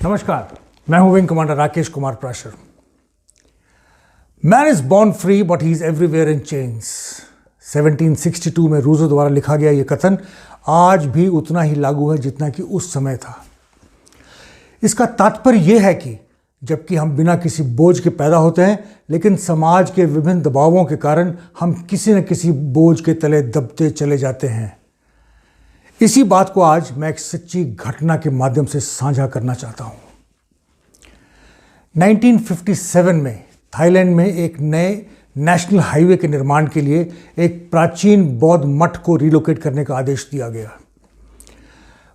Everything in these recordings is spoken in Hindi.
नमस्कार, मैं हूं wing commander Rakesh Kumar Prashar. Man is born free but he is everywhere in chains. 1762 में रूसो द्वारा लिखा गया यह कथन आज भी उतना ही लागू है जितना कि उस समय था। इसका तात्पर्य यह है कि जबकि हम बिना किसी बोझ के पैदा होते हैं, लेकिन समाज के विभिन्न दबावों के कारण हम किसी न किसी बोझ के तले दबते चले जाते हैं। इसी बात को आज मैं एक सच्ची घटना के माध्यम से साझा करना चाहता हूं। 1957 में थाईलैंड में एक नए नेशनल हाईवे के निर्माण के लिए एक प्राचीन बौद्ध मठ को रिलोकेट करने का आदेश दिया गया।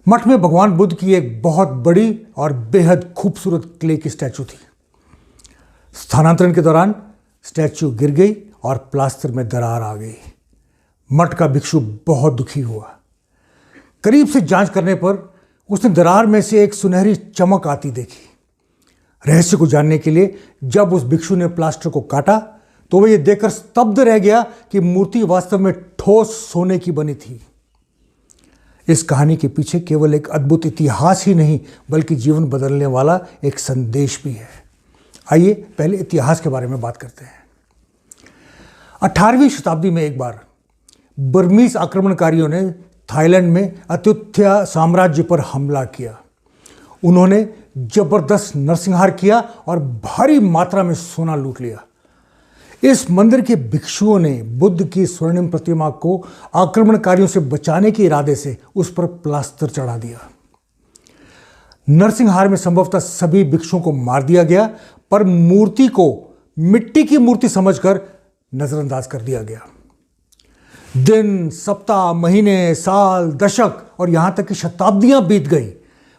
मठ में भगवान बुद्ध की एक बहुत बड़ी और बेहद खूबसूरत क्ले की स्टैचू थी। स्थानांतरण के दौरान स्टैचू गिर गई और प्लास्टर में दरार आ गई। मठ का भिक्षु बहुत दुखी हुआ। करीब से जांच करने पर उसने दरार में से एक सुनहरी चमक आती देखी। रहस्य को जानने के लिए जब उस भिक्षु ने प्लास्टर को काटा तो वह यह देखकर स्तब्ध रह गया कि मूर्ति वास्तव में ठोस सोने की बनी थी। इस कहानी के पीछे केवल एक अद्भुत इतिहास ही नहीं बल्कि जीवन बदलने वाला एक संदेश भी है। आइए पहले इतिहास के बारे में बात करते हैं। 18वीं शताब्दी में एक बार बर्मीज आक्रमणकारियों ने थाईलैंड में अत्युत्या साम्राज्य पर हमला किया। उन्होंने जबरदस्त नरसंहार किया और भारी मात्रा में सोना लूट लिया। इस मंदिर के भिक्षुओं ने बुद्ध की स्वर्णिम प्रतिमा को आक्रमणकारियों से बचाने के इरादे से उस पर प्लास्टर चढ़ा दिया। नरसंहार में संभवतः सभी भिक्षुओं को मार दिया गया, पर मूर्ति को मिट्टी की मूर्ति समझकर नजरअंदाज कर दिया गया। दिन, सप्ताह, महीने, साल, दशक और यहां तक कि शताब्दियां बीत गई।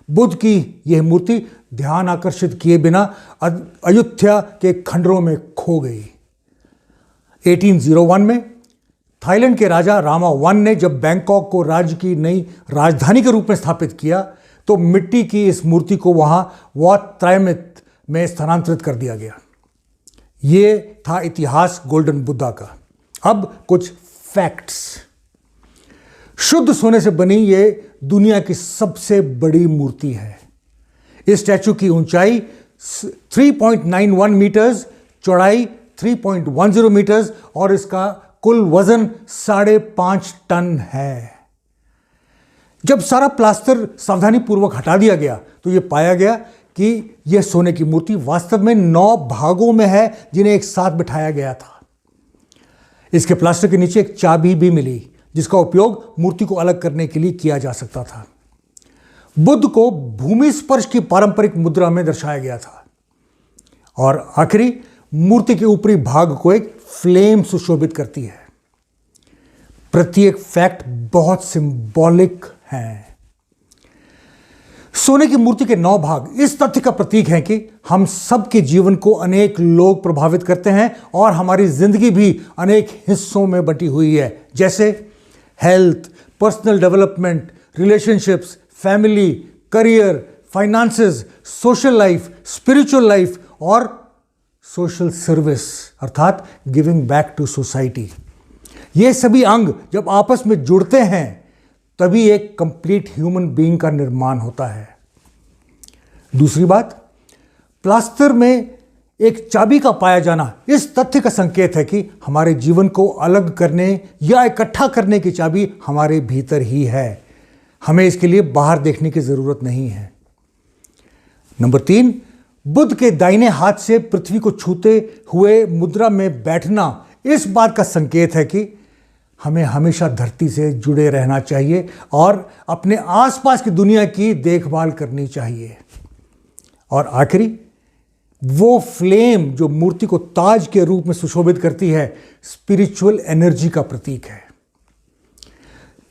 बुद्ध की यह मूर्ति ध्यान आकर्षित किए बिना अयोध्या के खंडरों में खो गई। 1801 में थाईलैंड के राजा रामा वन ने जब बैंकॉक को राज्य की नई राजधानी के रूप में स्थापित किया तो मिट्टी की इस मूर्ति को वहां वात त्रायमित में स्थानांतरित कर दिया गया। यह था इतिहास गोल्डन बुद्धा का। अब कुछ फैक्ट्स। शुद्ध सोने से बनी यह दुनिया की सबसे बड़ी मूर्ति है। इस स्टैचू की ऊंचाई 3.91 मीटर्स, चौड़ाई 3.10 मीटर्स और इसका कुल वजन 5.5 टन है। जब सारा प्लास्टर सावधानी पूर्वक हटा दिया गया तो यह पाया गया कि यह सोने की मूर्ति वास्तव में 9 भागों में है जिन्हें एक साथ बिठाया गया था। इसके प्लास्टर के नीचे एक चाबी भी मिली जिसका उपयोग मूर्ति को अलग करने के लिए किया जा सकता था। बुद्ध को भूमि स्पर्श की पारंपरिक मुद्रा में दर्शाया गया था और आखिरी मूर्ति के ऊपरी भाग को एक फ्लेम सुशोभित करती है। प्रत्येक फैक्ट बहुत सिंबॉलिक है। सोने की मूर्ति के 9 भाग इस तथ्य का प्रतीक हैं कि हम सबके जीवन को अनेक लोग प्रभावित करते हैं और हमारी जिंदगी भी अनेक हिस्सों में बटी हुई है, जैसे health, personal development, relationships, family, career, finances, social life, spiritual life और सोशल सर्विस अर्थात गिविंग बैक टू सोसाइटी। ये सभी अंग जब आपस में जुड़ते हैं तभी एक कंप्लीट ह्यूमन बीइंग का निर्माण होता है। दूसरी बात, प्लास्टर में एक चाबी का पाया जाना इस तथ्य का संकेत है कि हमारे जीवन को अलग करने या इकट्ठा करने की चाबी हमारे भीतर ही है। हमें इसके लिए बाहर देखने की जरूरत नहीं है। नंबर 3, बुद्ध के दाहिने हाथ से पृथ्वी को छूते हुए मुद्रा में बैठना इस बात का संकेत है कि हमें हमेशा धरती से जुड़े रहना चाहिए और अपने आसपास की दुनिया की देखभाल करनी चाहिए। और आखिरी, वो फ्लेम जो मूर्ति को ताज के रूप में सुशोभित करती है, स्पिरिचुअल एनर्जी का प्रतीक है।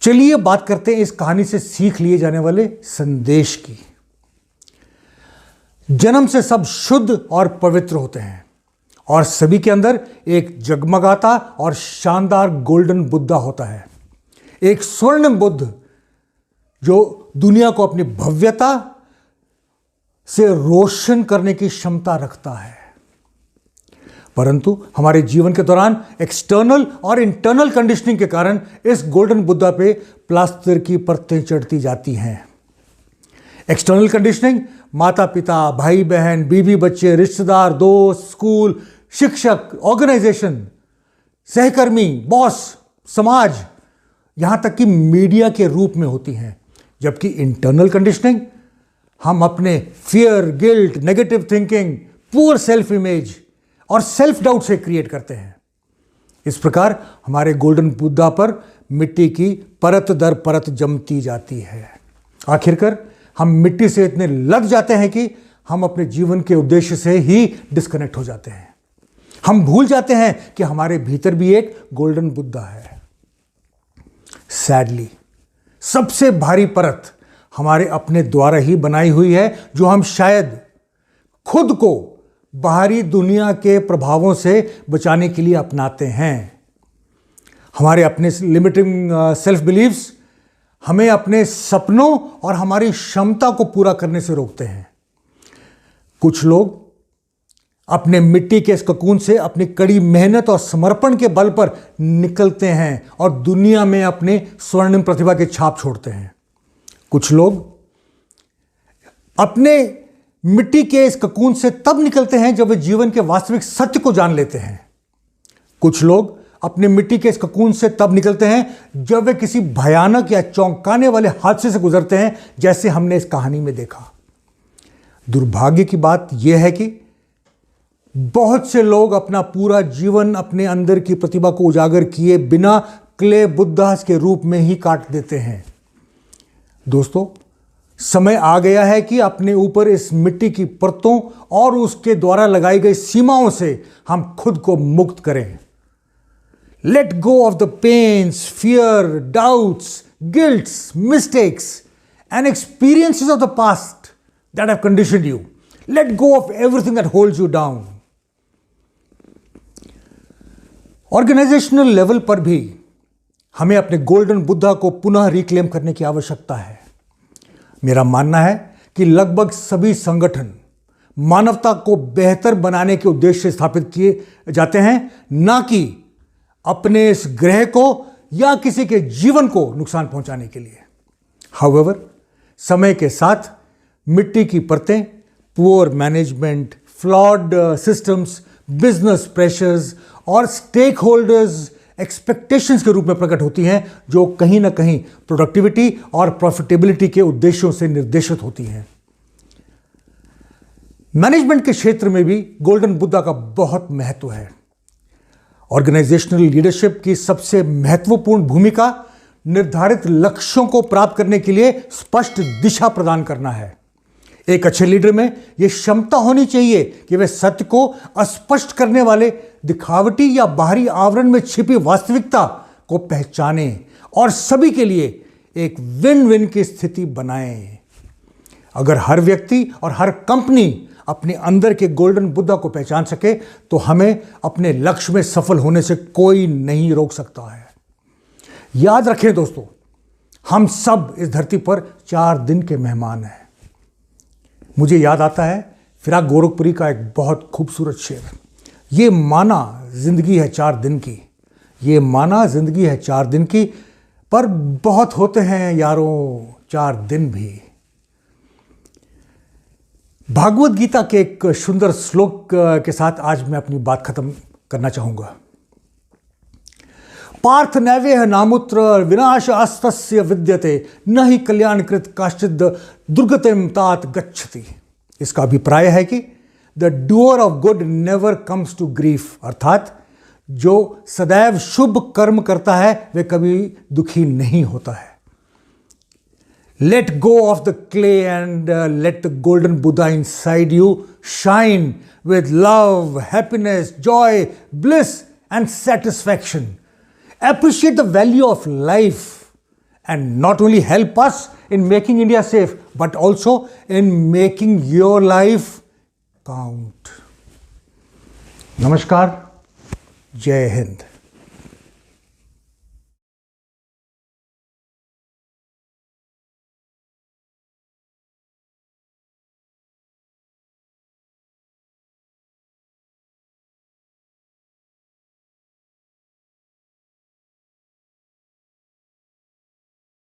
चलिए बात करते हैं इस कहानी से सीख लिए जाने वाले संदेश की। जन्म से सब शुद्ध और पवित्र होते हैं और सभी के अंदर एक जगमगाता और शानदार गोल्डन बुद्धा होता है, एक स्वर्णिम बुद्ध जो दुनिया को अपनी भव्यता से रोशन करने की क्षमता रखता है। परंतु हमारे जीवन के दौरान एक्सटर्नल और इंटरनल कंडीशनिंग के कारण इस गोल्डन बुद्धा पे प्लास्टर की परतें चढ़ती जाती हैं। एक्सटर्नल कंडीशनिंग माता पिता, भाई बहन, बीवी बच्चे, रिश्तेदार, दोस्त, स्कूल, शिक्षक, ऑर्गेनाइजेशन, सहकर्मी, बॉस, समाज, यहां तक कि मीडिया के रूप में होती हैं। जबकि इंटरनल कंडीशनिंग हम अपने fear, guilt, negative thinking, poor self image और सेल्फ डाउट से क्रिएट करते हैं। इस प्रकार हमारे गोल्डन बुद्धा पर मिट्टी की परत दर परत जमती जाती है। आखिरकार हम मिट्टी से इतने लग जाते हैं कि हम अपने जीवन के उद्देश्य से ही डिस्कनेक्ट हो जाते हैं। हम भूल जाते हैं कि हमारे भीतर भी एक गोल्डन बुद्धा है। सैडली सबसे भारी परत हमारे अपने द्वारा ही बनाई हुई है, जो हम शायद खुद को बाहरी दुनिया के प्रभावों से बचाने के लिए अपनाते हैं। हमारे अपने लिमिटिंग सेल्फ बिलीव्स हमें अपने सपनों और हमारी क्षमता को पूरा करने से रोकते हैं। कुछ लोग अपने मिट्टी के इस ककून से अपनी कड़ी मेहनत और समर्पण के बल पर निकलते हैं और दुनिया में अपने स्वर्णिम प्रतिभा के छाप छोड़ते हैं। कुछ लोग अपने मिट्टी के इस ककून से तब निकलते हैं जब वे जीवन के वास्तविक सत्य को जान लेते हैं। कुछ लोग अपने मिट्टी के इस ककून से तब निकलते हैं जब वे किसी भयानक या चौंकाने वाले हादसे से गुजरते हैं, जैसे हमने इस कहानी में देखा। दुर्भाग्य की बात यह है कि बहुत से लोग अपना पूरा जीवन अपने अंदर की प्रतिभा को उजागर किए बिना क्ले बुद्धास के रूप में ही काट देते हैं। दोस्तों, समय आ गया है कि अपने ऊपर इस मिट्टी की परतों और उसके द्वारा लगाई गई सीमाओं से हम खुद को मुक्त करें। Let go of the pains, fear, doubts, guilts, mistakes and experiences of the past that have conditioned you. Let go of everything that holds you down. Organizational level पर भी हमें अपने गोल्डन बुद्धा को पुनः रिक्लेम करने की आवश्यकता है। मेरा मानना है कि लगभग सभी संगठन मानवता को बेहतर बनाने के उद्देश्य से स्थापित किए जाते हैं, ना कि अपने इस ग्रह को या किसी के जीवन को नुकसान पहुंचाने के लिए। हाउएवर, समय के साथ मिट्टी की परतें poor management, flawed systems, business pressures और स्टेक होल्डर्स एक्सपेक्टेशंस के रूप में प्रकट होती हैं, जो कहीं ना कहीं प्रोडक्टिविटी और प्रॉफिटेबिलिटी के उद्देश्यों से निर्देशित होती हैं। मैनेजमेंट के क्षेत्र में भी गोल्डन बुद्धा का बहुत महत्व है। ऑर्गेनाइजेशनल लीडरशिप की सबसे महत्वपूर्ण भूमिका निर्धारित लक्ष्यों को प्राप्त करने के लिए स्पष्ट दिशा प्रदान करना है। एक अच्छे लीडर में यह क्षमता होनी चाहिए कि वे सत्य को अस्पष्ट करने वाले दिखावटी या बाहरी आवरण में छिपी वास्तविकता को पहचाने और सभी के लिए एक विन विन की स्थिति बनाएं। अगर हर व्यक्ति और हर कंपनी अपने अंदर के गोल्डन बुद्धा को पहचान सके तो हमें अपने लक्ष्य में सफल होने से कोई नहीं रोक सकता है। याद रखें दोस्तों, हम सब इस धरती पर 4 दिन के मेहमान हैं। मुझे याद आता है फिराक गोरखपुरी का एक बहुत खूबसूरत शेर, ये माना जिंदगी है 4 दिन की, ये माना जिंदगी है 4 दिन की, पर बहुत होते हैं यारों 4 दिन भी। भागवत गीता के एक सुंदर श्लोक के साथ आज मैं अपनी बात खत्म करना चाहूंगा। पार्थ नैवेह नामुत्र विनाश अस्तस्य विद्यते न ही कल्याणकृत काश्चिद दुर्गतिम तात गच्छति। इसका अभिप्राय है कि the doer of good never comes to grief, अर्थात जो सदैव शुभ कर्म करता है वे कभी दुखी नहीं होता है। Late go of the clay and let the golden Buddha inside you shine with love, happiness, Joy, bliss and satisfaction. Appreciate the value of life and not only help us in making India safe, but also in making your life count. नमस्कार, जय हिंद।